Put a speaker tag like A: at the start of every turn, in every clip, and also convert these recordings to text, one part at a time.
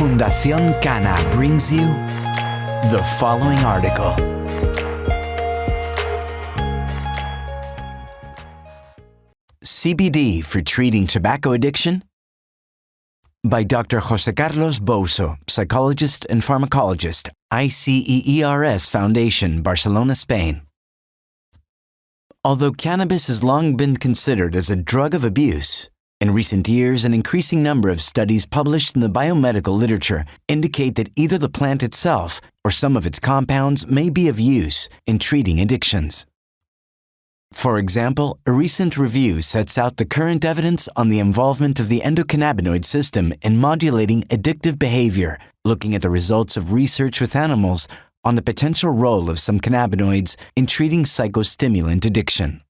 A: Fundación Cana brings you the following article. CBD for treating tobacco addiction? By Dr. José Carlos Bouso, psychologist and pharmacologist, ICEERS Foundation, Barcelona, Spain. Although cannabis has long been considered as a drug of abuse, in recent years an increasing number of studies published in the biomedical literature indicate that either the plant itself or some of its compounds may be of use in treating addictions. For example, a recent review sets out the current evidence on the involvement of the endocannabinoid system in modulating addictive behavior, looking at the results of research with animals on the potential role of some cannabinoids in treating psychostimulant addiction.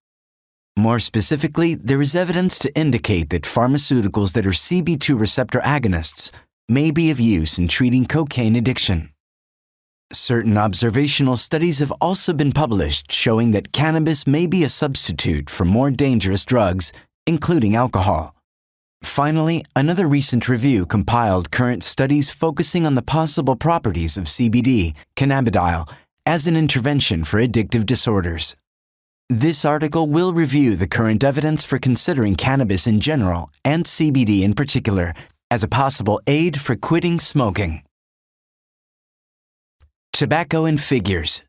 A: More specifically, there is evidence to indicate that pharmaceuticals that are CB2 receptor agonists may be of use in treating cocaine addiction. Certain observational studies have also been published showing that cannabis may be a substitute for more dangerous drugs, including alcohol. Finally, another recent review compiled current studies focusing on the possible properties of CBD, cannabidiol, as an intervention for addictive disorders. This article will review the current evidence for considering cannabis in general and CBD in particular as a possible aid for quitting smoking. Tobacco and figures.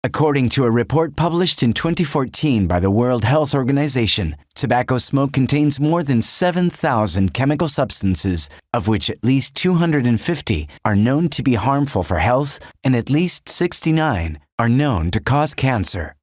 A: According to a report published in 2014 by the World Health Organization, tobacco smoke contains more than 7,000 chemical substances, of which at least 250 are known to be harmful for health and at least 69 are known to cause cancer.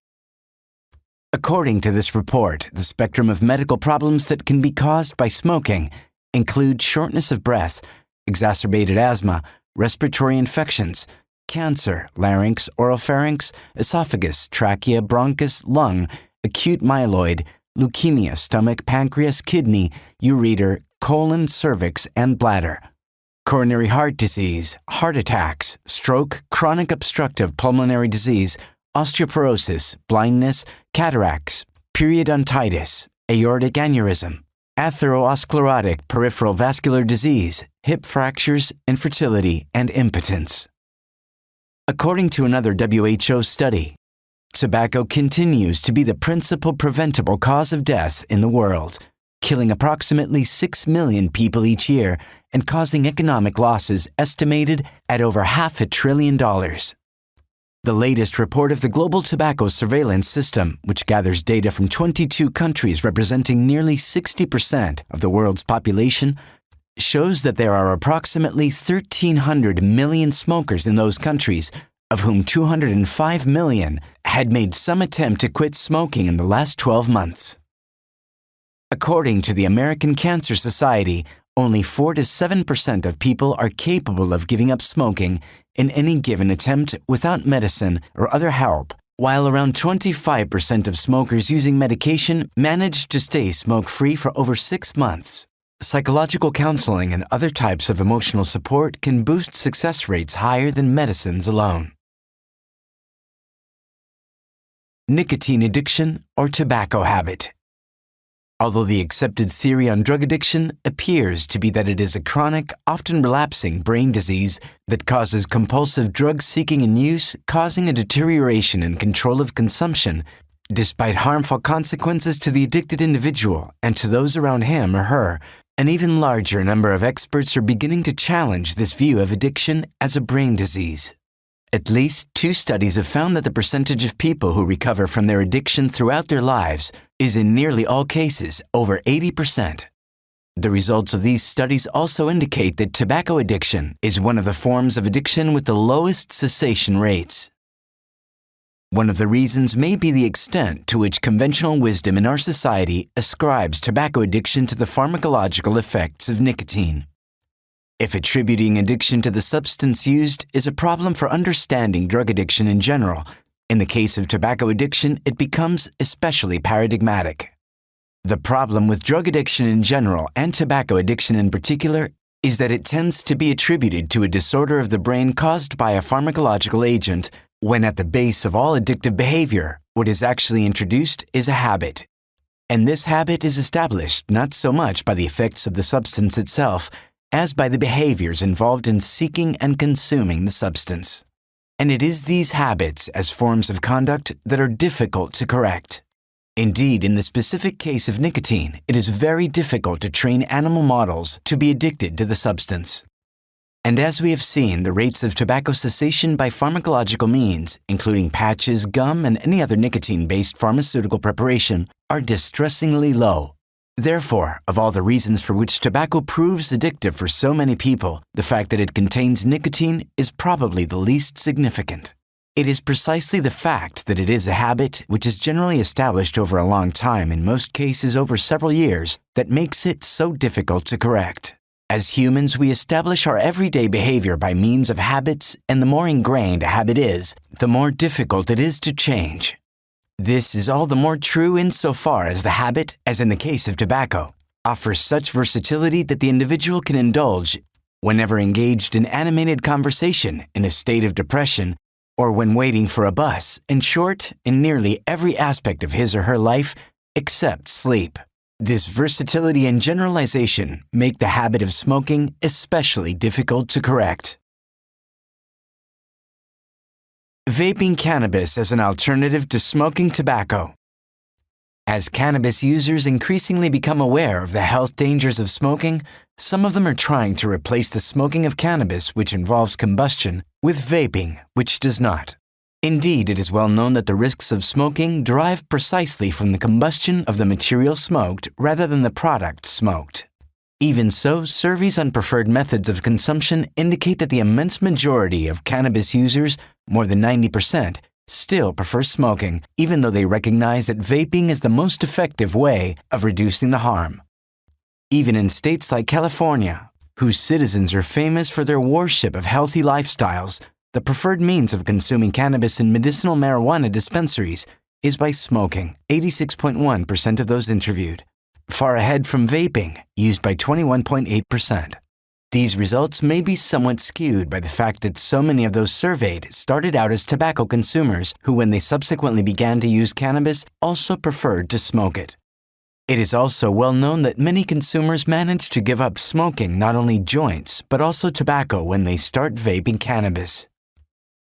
A: According to this report, the spectrum of medical problems that can be caused by smoking include shortness of breath, exacerbated asthma, respiratory infections, cancer, larynx, oropharynx, esophagus, trachea, bronchus, lung, acute myeloid, leukemia, stomach, pancreas, kidney, ureter, colon, cervix, and bladder, coronary heart disease, heart attacks, stroke, chronic obstructive pulmonary disease, osteoporosis, blindness, cataracts, periodontitis, aortic aneurysm, atherosclerotic peripheral vascular disease, hip fractures, infertility, and impotence. According to another WHO study, tobacco continues to be the principal preventable cause of death in the world, killing approximately 6 million people each year and causing economic losses estimated at over $500 billion. The latest report of the Global Tobacco Surveillance System, which gathers data from 22 countries representing nearly 60% of the world's population, shows that there are approximately 1,300 million smokers in those countries, of whom 205 million had made some attempt to quit smoking in the last 12 months. According to the American Cancer Society, only 4 to 7% of people are capable of giving up smoking in any given attempt without medicine or other help, while around 25% of smokers using medication manage to stay smoke-free for over 6 months. Psychological counseling and other types of emotional support can boost success rates higher than medicines alone. Nicotine addiction or tobacco habit. Although the accepted theory on drug addiction appears to be that it is a chronic, often relapsing brain disease that causes compulsive drug seeking and use, causing a deterioration in control of consumption, despite harmful consequences to the addicted individual and to those around him or her, an even larger number of experts are beginning to challenge this view of addiction as a brain disease. At least 2 studies have found that the percentage of people who recover from their addiction throughout their lives is in nearly all cases over 80%. The results of these studies also indicate that tobacco addiction is one of the forms of addiction with the lowest cessation rates. One of the reasons may be the extent to which conventional wisdom in our society ascribes tobacco addiction to the pharmacological effects of nicotine. If attributing addiction to the substance used is a problem for understanding drug addiction in general, in the case of tobacco addiction, it becomes especially paradigmatic. The problem with drug addiction in general and tobacco addiction in particular is that it tends to be attributed to a disorder of the brain caused by a pharmacological agent, when at the base of all addictive behavior, what is actually introduced is a habit. And this habit is established not so much by the effects of the substance itself as by the behaviors involved in seeking and consuming the substance. And it is these habits as forms of conduct that are difficult to correct. Indeed, in the specific case of nicotine, it is very difficult to train animal models to be addicted to the substance. And as we have seen, the rates of tobacco cessation by pharmacological means, including patches, gum, and any other nicotine-based pharmaceutical preparation, are distressingly low. Therefore, of all the reasons for which tobacco proves addictive for so many people, the fact that it contains nicotine is probably the least significant. It is precisely the fact that it is a habit which is generally established over a long time, in most cases over several years, that makes it so difficult to correct. As humans, we establish our everyday behavior by means of habits, and the more ingrained a habit is, the more difficult it is to change. This is all the more true insofar as the habit, as in the case of tobacco, offers such versatility that the individual can indulge whenever engaged in animated conversation, in a state of depression, or when waiting for a bus, in short, in nearly every aspect of his or her life except sleep. This versatility and generalization make the habit of smoking especially difficult to correct. Vaping cannabis as an alternative to smoking tobacco. As cannabis users increasingly become aware of the health dangers of smoking, some of them are trying to replace the smoking of cannabis, which involves combustion, with vaping, which does not. Indeed, it is well known that the risks of smoking derive precisely from the combustion of the material smoked rather than the product smoked. Even so, surveys on preferred methods of consumption indicate that the immense majority of cannabis users, more than 90%, still prefer smoking, even though they recognize that vaping is the most effective way of reducing the harm. Even in states like California, whose citizens are famous for their worship of healthy lifestyles, the preferred means of consuming cannabis in medicinal marijuana dispensaries is by smoking, 86.1% of those interviewed, far ahead from vaping, used by 21.8%. These results may be somewhat skewed by the fact that so many of those surveyed started out as tobacco consumers who, when they subsequently began to use cannabis, also preferred to smoke it. It is also well known that many consumers manage to give up smoking not only joints, but also tobacco when they start vaping cannabis.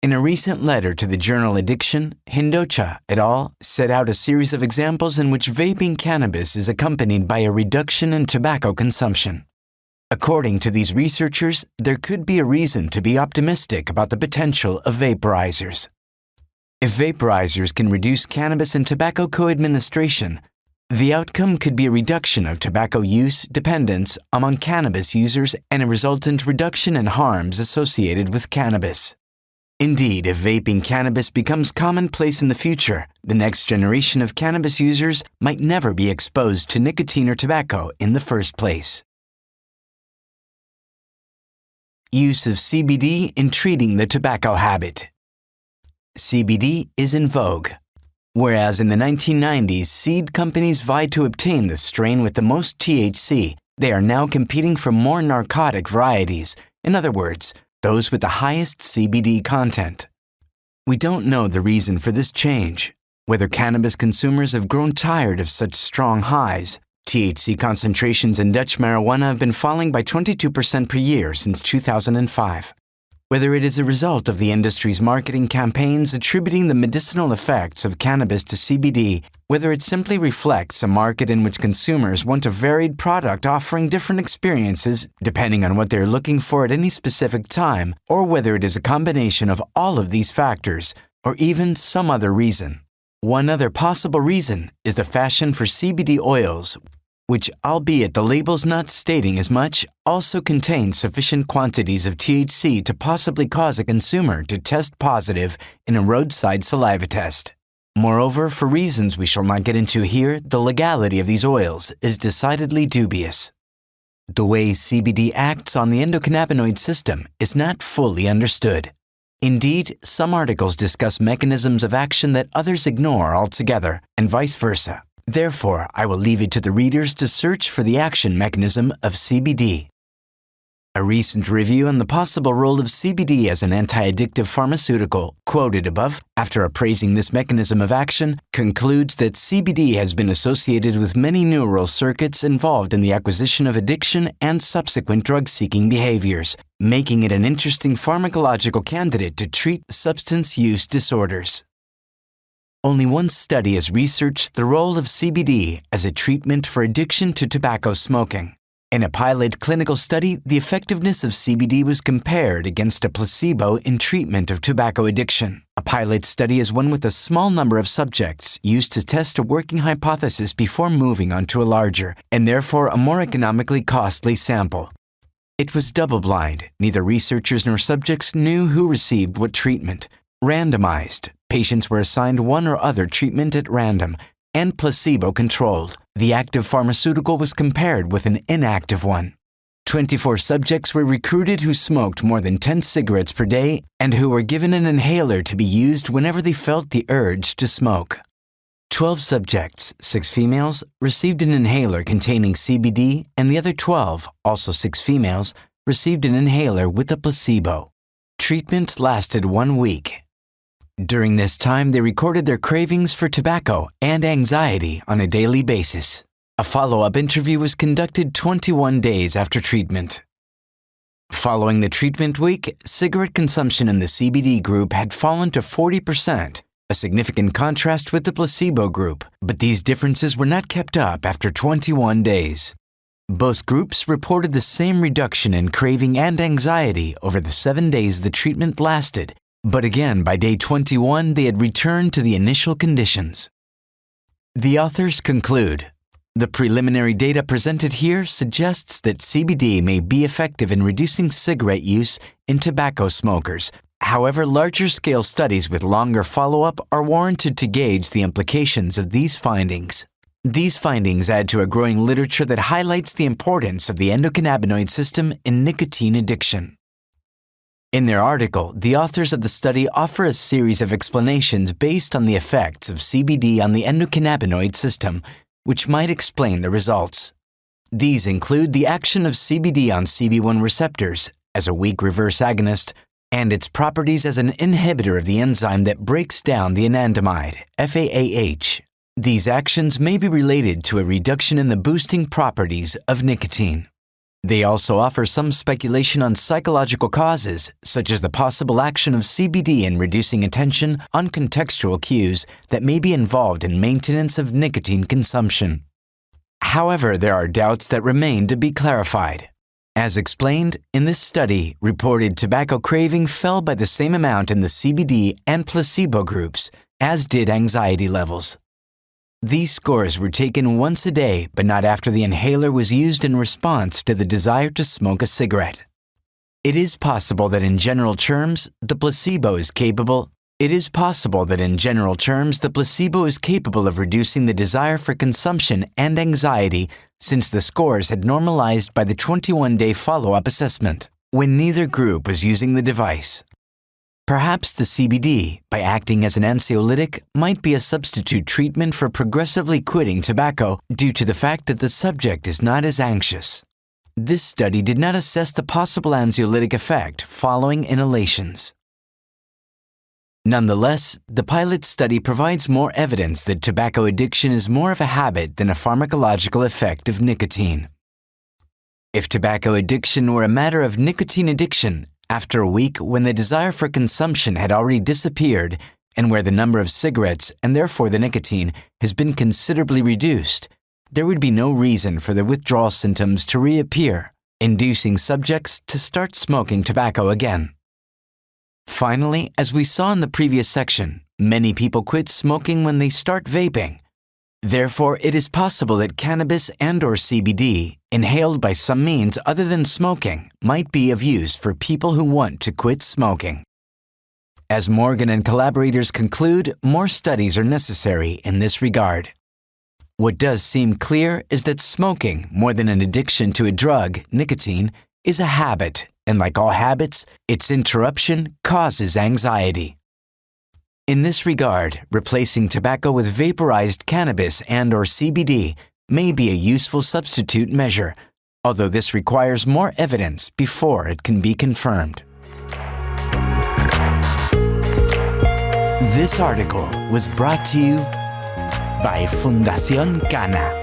A: In a recent letter to the journal Addiction, Hindocha et al. Set out a series of examples in which vaping cannabis is accompanied by a reduction in tobacco consumption. According to these researchers, there could be a reason to be optimistic about the potential of vaporizers. If vaporizers can reduce cannabis and tobacco co-administration, the outcome could be a reduction of tobacco use dependence among cannabis users and a resultant reduction in harms associated with cannabis. Indeed, if vaping cannabis becomes commonplace in the future, the next generation of cannabis users might never be exposed to nicotine or tobacco in the first place. Use of CBD in treating the tobacco habit. CBD is in vogue. Whereas in the 1990s, seed companies vied to obtain the strain with the most THC, they are now competing for more narcotic varieties, in other words, those with the highest CBD content. We don't know the reason for this change, whether cannabis consumers have grown tired of such strong highs. THC concentrations in Dutch marijuana have been falling by 22% per year since 2005. Whether it is a result of the industry's marketing campaigns attributing the medicinal effects of cannabis to CBD, whether it simply reflects a market in which consumers want a varied product offering different experiences depending on what they're looking for at any specific time, or whether it is a combination of all of these factors, or even some other reason. One other possible reason is the fashion for CBD oils, which, albeit the labels not stating as much, also contain sufficient quantities of THC to possibly cause a consumer to test positive in a roadside saliva test. Moreover, for reasons we shall not get into here, the legality of these oils is decidedly dubious. The way CBD acts on the endocannabinoid system is not fully understood. Indeed, some articles discuss mechanisms of action that others ignore altogether, and vice versa. Therefore, I will leave it to the readers to search for the action mechanism of CBD. A recent review on the possible role of CBD as an anti-addictive pharmaceutical, quoted above, after appraising this mechanism of action, concludes that CBD has been associated with many neural circuits involved in the acquisition of addiction and subsequent drug-seeking behaviors, making it an interesting pharmacological candidate to treat substance use disorders. Only one study has researched the role of CBD as a treatment for addiction to tobacco smoking. In a pilot clinical study, the effectiveness of CBD was compared against a placebo in treatment of tobacco addiction. A pilot study is one with a small number of subjects used to test a working hypothesis before moving on to a larger, and therefore a more economically costly sample. It was double-blind. Neither researchers nor subjects knew who received what treatment. Randomized. Patients were assigned one or other treatment at random, and placebo-controlled. The active pharmaceutical was compared with an inactive one. 24 subjects were recruited who smoked more than 10 cigarettes per day and who were given an inhaler to be used whenever they felt the urge to smoke. 12 subjects, 6 females, received an inhaler containing CBD, and the other 12, also 6 females, received an inhaler with a placebo. Treatment lasted 1 week. During this time, they recorded their cravings for tobacco and anxiety on a daily basis. A follow-up interview was conducted 21 days after treatment. Following the treatment week, cigarette consumption in the CBD group had fallen to 40%, a significant contrast with the placebo group, but these differences were not kept up after 21 days. Both groups reported the same reduction in craving and anxiety over the 7 days the treatment lasted, but again, by day 21, they had returned to the initial conditions. The authors conclude, the preliminary data presented here suggests that CBD may be effective in reducing cigarette use in tobacco smokers. However, larger-scale studies with longer follow-up are warranted to gauge the implications of these findings. These findings add to a growing literature that highlights the importance of the endocannabinoid system in nicotine addiction. In their article, the authors of the study offer a series of explanations based on the effects of CBD on the endocannabinoid system, which might explain the results. These include the action of CBD on CB1 receptors as a weak reverse agonist and its properties as an inhibitor of the enzyme that breaks down the anandamide, FAAH. These actions may be related to a reduction in the boosting properties of nicotine. They also offer some speculation on psychological causes, such as the possible action of CBD in reducing attention on contextual cues that may be involved in maintenance of nicotine consumption. However, there are doubts that remain to be clarified. As explained, in this study, reported tobacco craving fell by the same amount in the CBD and placebo groups, as did anxiety levels. These scores were taken once a day, but not after the inhaler was used in response to the desire to smoke a cigarette. It is possible that in general terms, the placebo is capable of reducing the desire for consumption and anxiety since the scores had normalized by the 21-day follow-up assessment, when neither group was using the device. Perhaps the CBD, by acting as an anxiolytic, might be a substitute treatment for progressively quitting tobacco due to the fact that the subject is not as anxious. This study did not assess the possible anxiolytic effect following inhalations. Nonetheless, the pilot study provides more evidence that tobacco addiction is more of a habit than a pharmacological effect of nicotine. If tobacco addiction were a matter of nicotine addiction, after a week when the desire for consumption had already disappeared and where the number of cigarettes and therefore the nicotine has been considerably reduced, there would be no reason for the withdrawal symptoms to reappear, inducing subjects to start smoking tobacco again. Finally, as we saw in the previous section, many people quit smoking when they start vaping. Therefore, it is possible that cannabis and/or CBD, inhaled by some means other than smoking, might be of use for people who want to quit smoking. As Morgan and collaborators conclude, more studies are necessary in this regard. What does seem clear is that smoking, more than an addiction to a drug, nicotine, is a habit, and like all habits, its interruption causes anxiety. In this regard, replacing tobacco with vaporized cannabis and/or CBD may be a useful substitute measure, although this requires more evidence before it can be confirmed. This article was brought to you by Fundación Cana.